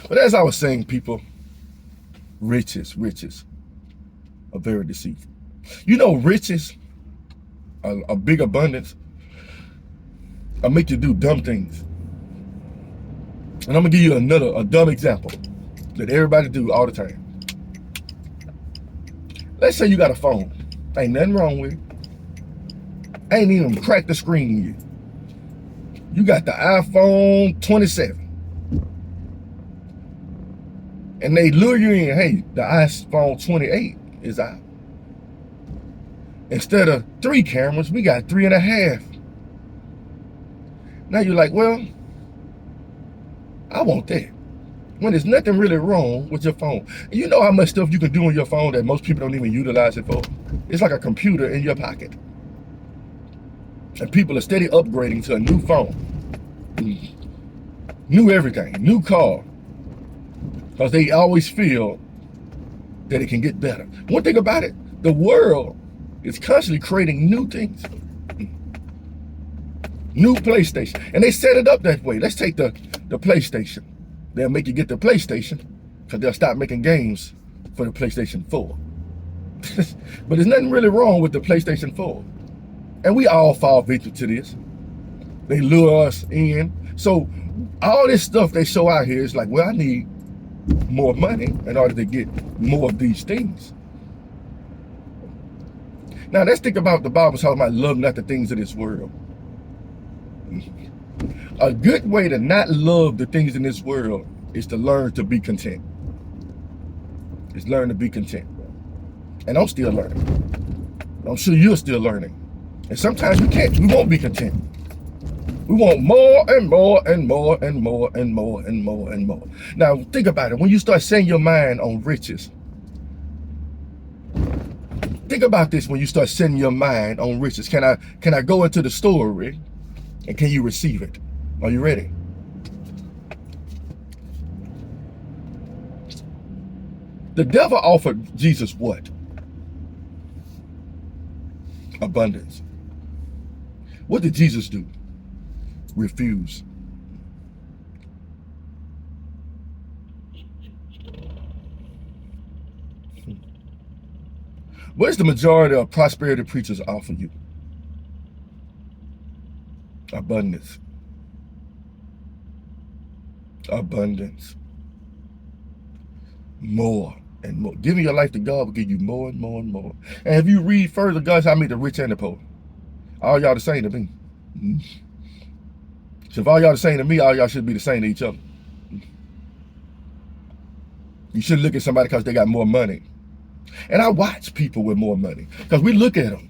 But as I was saying, people, riches are very deceitful. You know, riches, a big abundance, will make you do dumb things. And I'm gonna give you a dumb example that everybody do all the time. Let's say you got a phone. Ain't nothing wrong with it. Ain't even cracked the screen yet. You got the iPhone 27. And they lure you in, hey, the iPhone 28 is out. Instead of 3 cameras, we got 3.5. Now you're like, well, I want that. When there's nothing really wrong with your phone. And you know how much stuff you can do on your phone that most people don't even utilize it for? It's like a computer in your pocket. And people are steady upgrading to a new phone. New everything, new car. Because they always feel that it can get better. One thing about it, the world is constantly creating new things. New PlayStation. And they set it up that way. Let's take the PlayStation. They'll make you get the PlayStation because they'll stop making games for the PlayStation 4. But there's nothing really wrong with the PlayStation 4. And we all fall victim to this. They lure us in. So all this stuff they show out here is like, well, I need more money in order to get more of these things. Now let's think about the Bible talking about love not the things of this world. A good way to not love the things in this world is to learn to be content. It's learn to be content. And I'm still learning. I'm sure you're still learning. And sometimes we won't be content. We want more and more and more and more and more and more and more. Now think about it. When you start setting your mind on riches, think about this when you start setting your mind on riches. Can I go into the store, Rick? And can you receive it? Are you ready? The devil offered Jesus what? Abundance. What did Jesus do? Refuse. What is the majority of prosperity preachers offer you? Abundance. Abundance. More and more. Giving your life to God will give you more and more and more. And if you read further, God said, I made the rich and the poor. All y'all the same to me. So if all y'all the same to me, all y'all should be the same to each other. You shouldn't look at somebody because they got more money. And I watch people with more money because we look at them.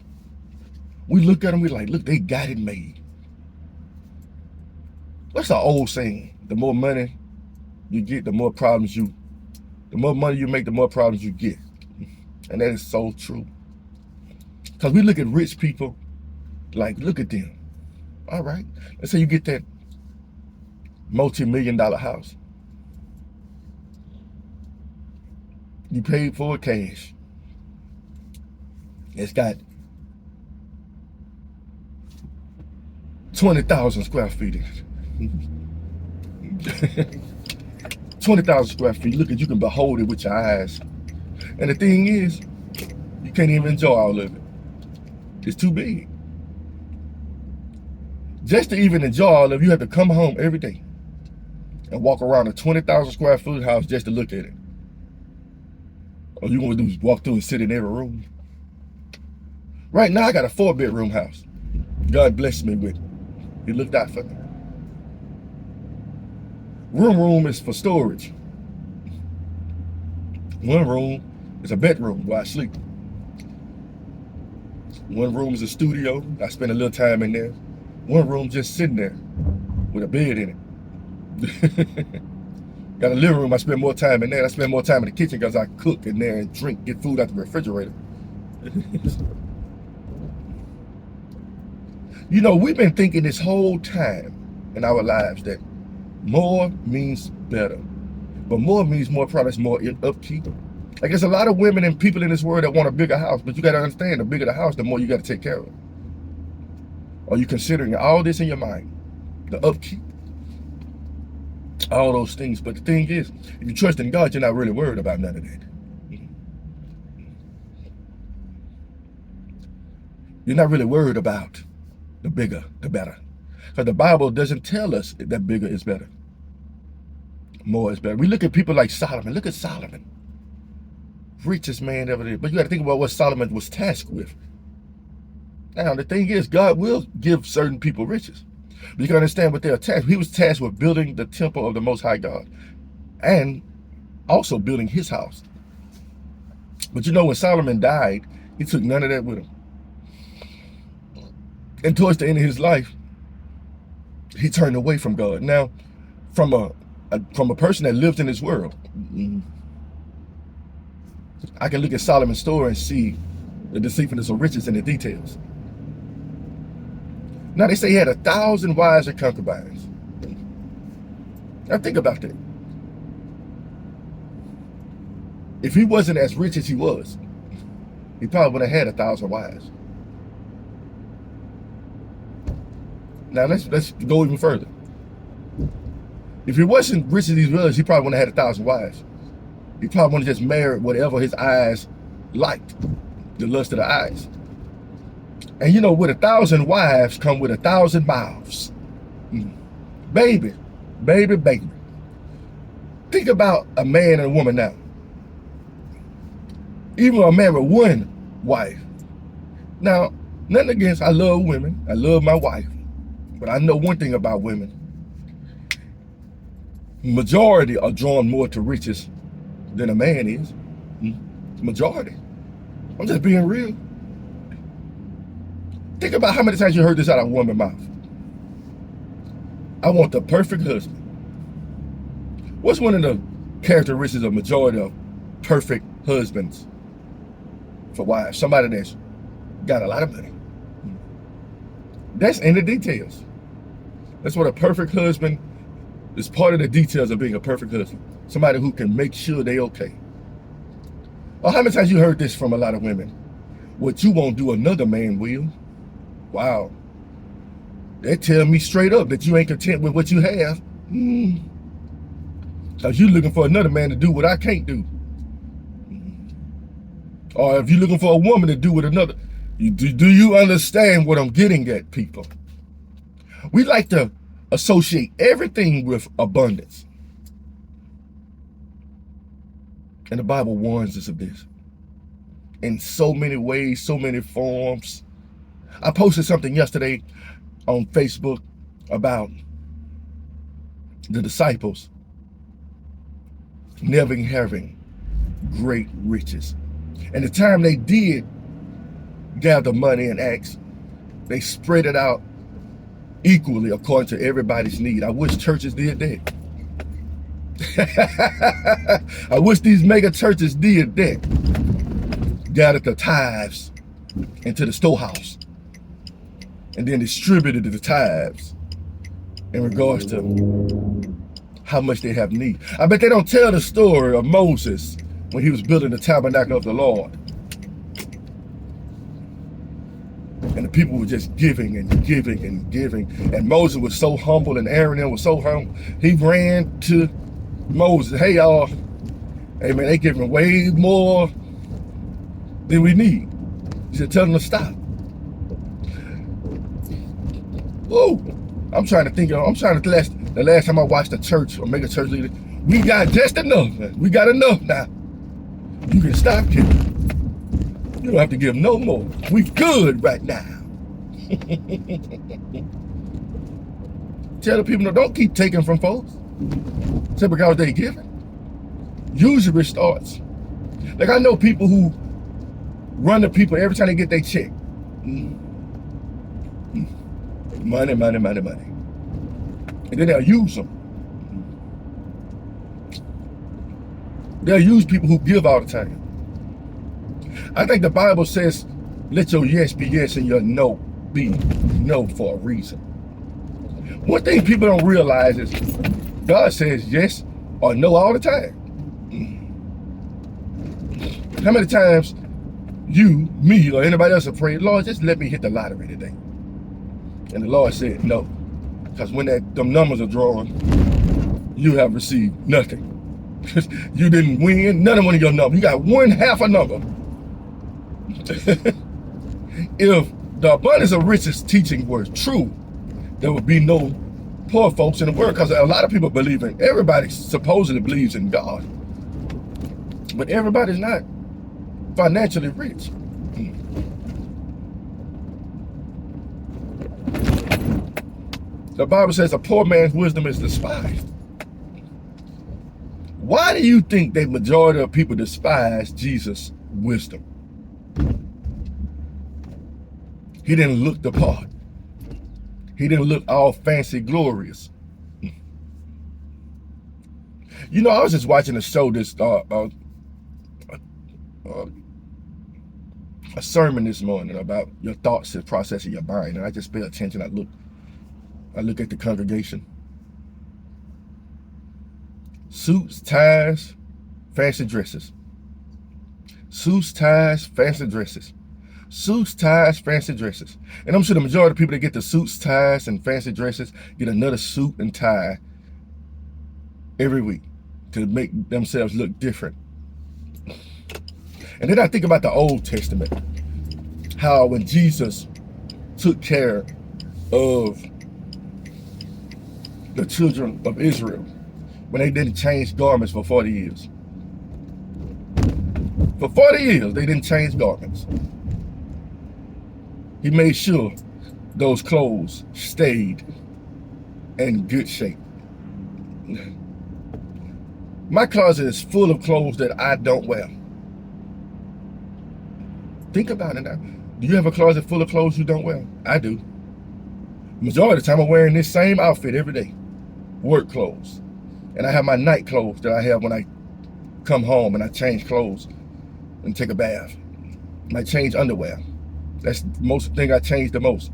We look at them, we're like, look, they got it made. What's the old saying? The more money you get, the more money you make, the more problems you get. And that is so true. Because we look at rich people like, look at them. All right. Let's say you get that multi-million-dollar house. You paid for it cash. It's got 20,000 square feet in it. 20,000 square feet. Look at, you can behold it with your eyes. And the thing is, you can't even enjoy all of it. It's too big. Just to even enjoy all of it, you have to come home every day and walk around a 20,000 square foot house just to look at it. All you gonna do is walk through and sit in every room. Right now, I got a 4-bedroom house. God blessed me with it. He looked out for me. Room is for storage. One room is a bedroom where I sleep. One room is a studio. I spend a little time in there. One room just sitting there with a bed in it. Got a living room. I spend more time in there. I spend more time in the kitchen because I cook in there and drink, get food out the refrigerator. You know, we've been thinking this whole time in our lives that more means better. But more means more products, more upkeep. Like there's a lot of women and people in this world that want a bigger house, but you got to understand, the bigger the house, the more you got to take care of. Are you considering all this in your mind? The upkeep. all those things. But the thing is, if you trust in God, you're not really worried about none of that. You're not really worried about the bigger, the better. Because the Bible doesn't tell us that bigger is better. More is better. We look at people like Solomon. Look at Solomon. Richest man ever did. But you got to think about what Solomon was tasked with. Now, the thing is, God will give certain people riches. But you can understand what they're tasked. He was tasked with building the temple of the Most High God. And also building his house. But you know, when Solomon died, he took none of that with him. And towards the end of his life, he turned away from God. Now, from a person that lives in this world, I can look at Solomon's story and see the deceitfulness of riches in the details. Now, they say he had 1,000 wives and concubines. Now, think about that. If he wasn't as rich as he was, he probably would have had 1,000 wives. Now, let's go even further. If he wasn't rich as he was, he probably wouldn't have had 1,000 wives. He probably would have just married whatever his eyes liked, the lust of the eyes. And you know, with 1,000 wives come with 1,000 mouths. Baby. Think about a man and a woman now. Even a man with one wife. Now, nothing against, I love women. I love my wife. But I know one thing about women. Majority are drawn more to riches than a man is. Majority. I'm just being real. Think about how many times you heard this out of a woman's mouth. I want the perfect husband. What's one of the characteristics of majority of perfect husbands for wives? Somebody that's got a lot of money. That's in the details. That's what a perfect husband is, part of the details of being a perfect husband. Somebody who can make sure they okay. Or how many times you heard this from a lot of women? What you won't do, another man will. Wow. They tell me straight up that you ain't content with what you have. Because you're looking for another man to do what I can't do. Or if you're looking for a woman to do what another. Do you understand what I'm getting at, people? We like to associate everything with abundance. And the Bible warns us of this. In so many ways, so many forms. I posted something yesterday on Facebook about the disciples never having great riches. And the time they did gather money and acts, they spread it out equally according to everybody's need. I wish churches did that. I wish these mega churches did that. Gathered the tithes into the storehouse and then distributed the tithes in regards to how much they have need. I bet they don't tell the story of Moses when he was building the tabernacle of the Lord. And the people were just giving and giving and giving. And Moses was so humble, and Aaron was so humble. He ran to Moses. Hey, y'all. Hey, man, they giving way more than we need. He said, tell them to stop. Whoa. I'm trying to think. The last time I watched a church or mega church leader, we got just enough. We got enough now. You can stop giving. You don't have to give no more. We good right now. Tell the people, no, don't keep taking from folks. Say because they giving. Usury starts. Like I know people who run to people every time they get their check. Money. And then they'll use them. They'll use people who give all the time. I think the Bible says, let your yes be yes and your no be no for a reason. One thing people don't realize is God says yes or no all the time. How many times you, me, or anybody else have prayed, Lord, just let me hit the lottery today? And the Lord said no. Because when them numbers are drawn, you have received nothing. You didn't win none of one of your numbers. You got one half a number. If the abundance of riches teaching were true, there would be no poor folks in the world, because a lot of people believe in, everybody supposedly believes in God, but everybody's not financially rich. The Bible says a poor man's wisdom is despised. Why do you think the majority of people despise Jesus' wisdom? He didn't look the part. He didn't look all fancy glorious. You know, I was just watching a show, a sermon this morning about your thoughts and process of your mind, and I just pay attention. I look at the congregation. Suits, ties, fancy dresses. Suits, ties, fancy dresses. Suits, ties, fancy dresses. And I'm sure the majority of people that get the suits, ties, and fancy dresses get another suit and tie every week to make themselves look different. And then I think about the Old Testament, how when Jesus took care of the children of Israel, when they didn't change garments for 40 years. For 40 years, they didn't change garments. He made sure those clothes stayed in good shape. My closet is full of clothes that I don't wear. Think about it now. Do you have a closet full of clothes you don't wear? I do. Majority of the time I'm wearing this same outfit every day. Work clothes. And I have my night clothes that I have when I come home and I change clothes and take a bath. I change underwear. That's the most thing I change the most.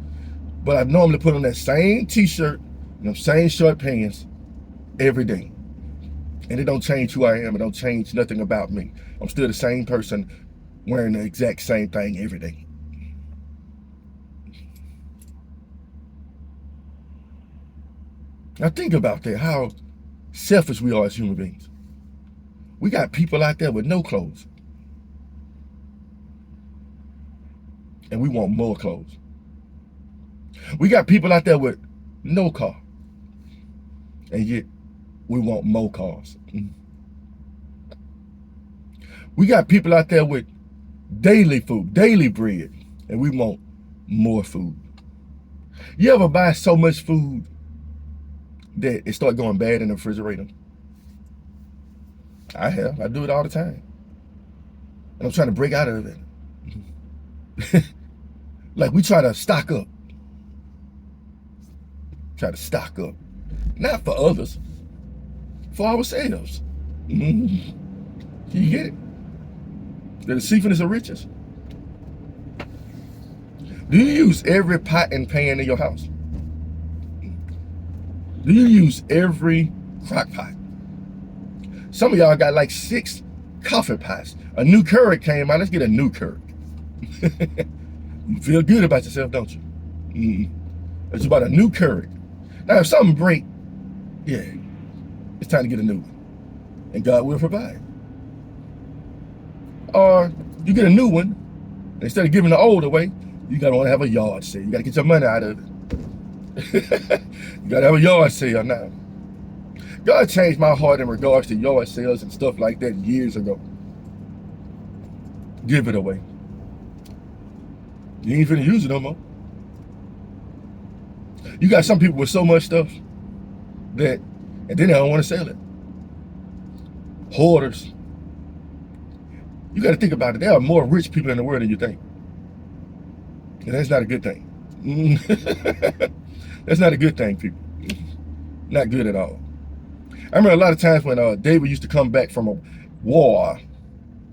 But I normally put on that same t-shirt and the same short pants every day. And it don't change who I am. It don't change nothing about me. I'm still the same person wearing the exact same thing every day. Now think about that, how selfish we are as human beings. We got people out there with no clothes. And we want more clothes. We got people out there with no car. And yet we want more cars. We got people out there with daily food, daily bread, and we want more food. You ever buy so much food that it start going bad in the refrigerator? I have. I do it all the time. And I'm trying to break out of it. Like we try to stock up. Try to stock up. Not for others. For ourselves. You get it? The deceitfulness of riches. Do you use every pot and pan in your house? Do you use every crock pot? Some of y'all got like 6 coffee pots. A new Keurig came out. Let's get a new Keurig. You feel good about yourself, don't you? It's about a new Keurig. Now, if something break, yeah, it's time to get a new one. And God will provide. Or you get a new one, and instead of giving the old away, you gotta want to have a yard sale. You gotta get your money out of it. You gotta have a yard sale now. God changed my heart in regards to yard sales and stuff like that years ago. Give it away. You ain't finna use it no more. You got some people with so much stuff that, and then they don't want to sell it. Hoarders. You got to think about it. There are more rich people in the world than you think. And that's not a good thing. That's not a good thing, people. Not good at all. I remember a lot of times when David used to come back from a war,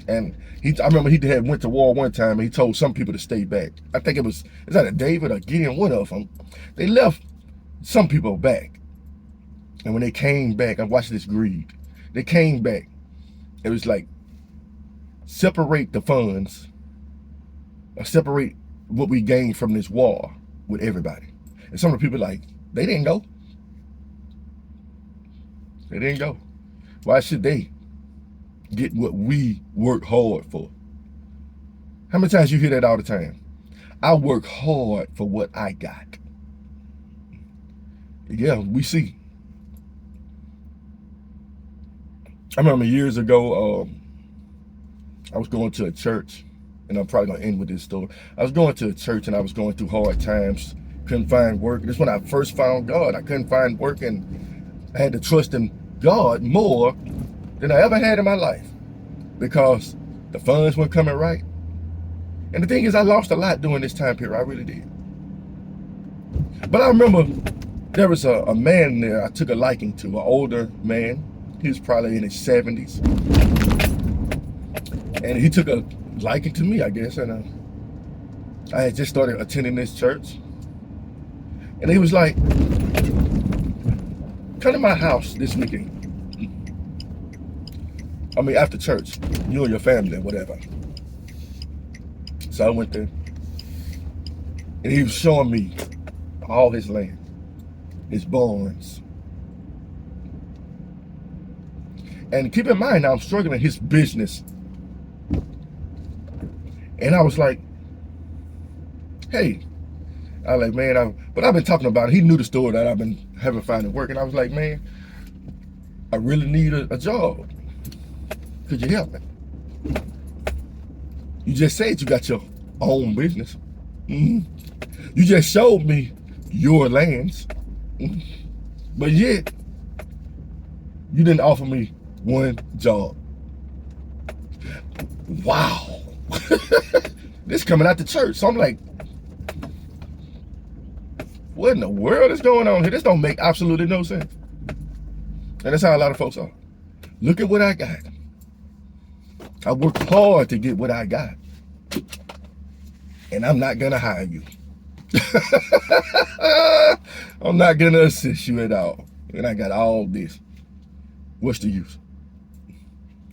and I remember he had went to war one time, and he told some people to stay back. I think is that a David or Gideon, one of them. They left some people back. And when they came back, I watched this greed. They came back. It was like, separate the funds, or separate what we gained from this war with everybody. And some of the people like, they didn't go. They didn't go. Why should they get what we work hard for? How many times you hear that all the time? I work hard for what I got. Yeah, we see. I remember years ago, I was going to a church, and I'm probably going to end with this story. I was going to a church, and I was going through hard times, couldn't find work. This is when I first found God. I couldn't find work, and I had to trust in God more than I ever had in my life because the funds weren't coming right. And the thing is, I lost a lot during this time period. I really did. But I remember there was a man there I took a liking to, an older man. He was probably in his 70s. And he took a liking to me, I guess. And I had just started attending this church. And he was like, come to my house this weekend. I mean, after church, you and your family or whatever. So I went there. And he was showing me all his land, his barns. And keep in mind, now I'm struggling his business. And I was like, hey, I was like, man, but I've been talking about it. He knew the story that I've been having finding work. And I was like, man, I really need a job. Could you help me? You just said you got your own business. You just showed me your lands. But yet, you didn't offer me one job. Wow. This coming out the church. So I'm like, what in the world is going on here? This don't make absolutely no sense. And that's how a lot of folks are. Look at what I got. I worked hard to get what I got. And I'm not going to hire you. I'm not going to assist you at all. And I got all this. What's the use?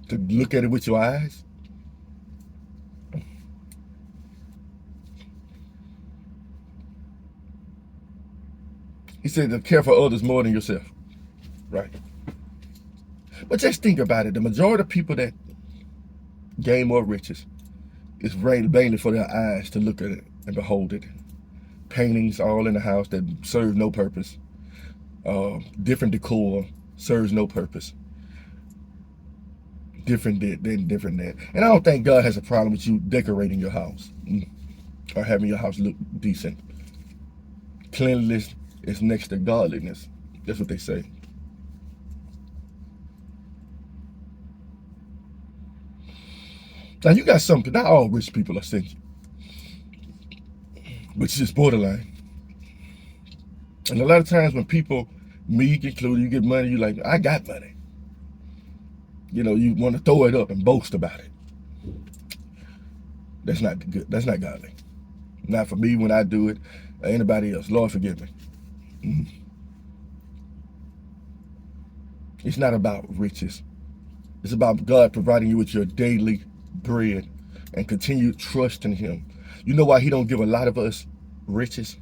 To look at it with your eyes? He said to care for others more than yourself. Right. But just think about it. The majority of people that gain more riches is mainly for their eyes to look at it and behold it. Paintings all in the house that serve no purpose. Different decor serves no purpose. Different that. And I don't think God has a problem with you decorating your house or having your house look decent. Cleanliness is next to godliness. That's what they say. Now you got something, not all rich people are stingy, but it's just borderline. And a lot of times when people, me included, you get money, you like, I got money. You know, you want to throw it up and boast about it. That's not good. That's not godly. Not for me when I do it, or anybody else. Lord, forgive me. It's not about riches. It's about God providing you with your daily bread and continue trusting Him. You know why He don't give a lot of us riches?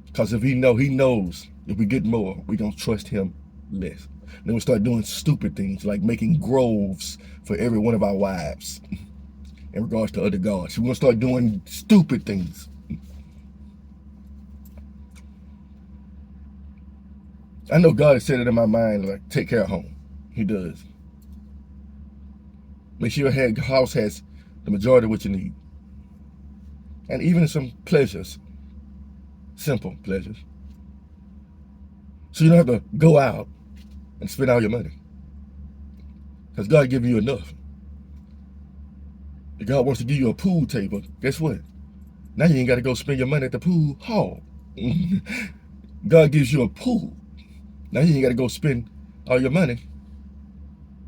Because if He knows if we get more, we're going to trust Him less. Then we start doing stupid things like making groves for every one of our wives in regards to other gods. We're going to start doing stupid things. I know God has said it in my mind, like, take care of home. He does. Make sure your house has the majority of what you need. And even some pleasures, simple pleasures. So you don't have to go out and spend all your money. Because God gives you enough. If God wants to give you a pool table, guess what? Now you ain't got to go spend your money at the pool hall. God gives you a pool. Now you ain't got to go spend all your money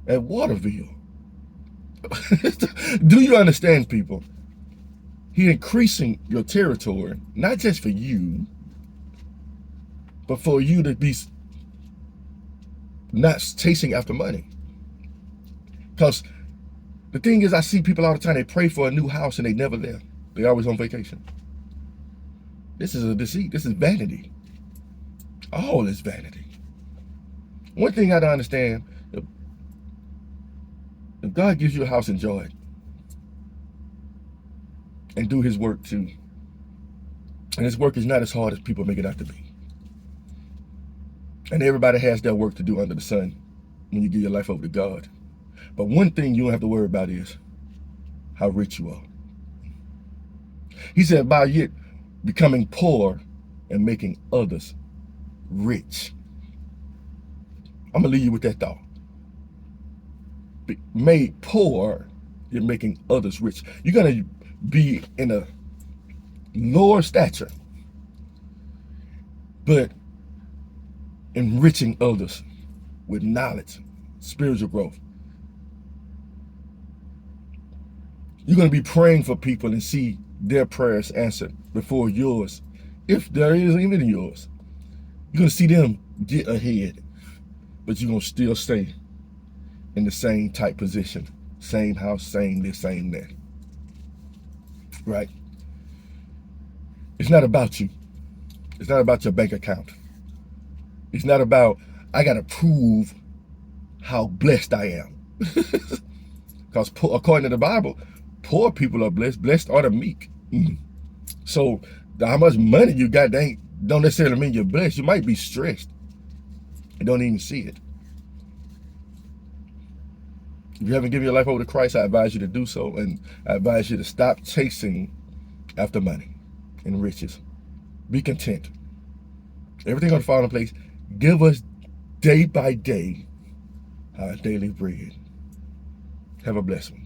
at Waterville. Do you understand, people? He's increasing your territory, not just for you, but for you to be not chasing after money. Because the thing is, I see people all the time, they pray for a new house and they never there. They're always on vacation. This is a deceit. This is vanity. All is vanity. One thing I don't understand, if God gives you a house, enjoy it. And do his work too. And his work is not as hard as people make it out to be. And everybody has their work to do under the sun when you give your life over to God. But one thing you don't have to worry about is how rich you are. He said, by yet becoming poor and making others rich. I'm going to leave you with that thought. Be made poor, you're making others rich. You're going to be in a lower stature, but enriching others with knowledge, spiritual growth. You're going to be praying for people and see their prayers answered before yours, if there is even yours. You're going to see them get ahead, but you're going to still stay in the same type position, same house, same this, same that. Right? It's not about you. It's not about your bank account. It's not about, I got to prove how blessed I am. Because according to the Bible, poor people are blessed. Blessed are the meek. So how much money you got don't necessarily mean you're blessed. You might be stressed and don't even see it. If you haven't given your life over to Christ, I advise you to do so. And I advise you to stop chasing after money and riches. Be content. Everything going to fall in place. Give us day by day our daily bread. Have a blessed one.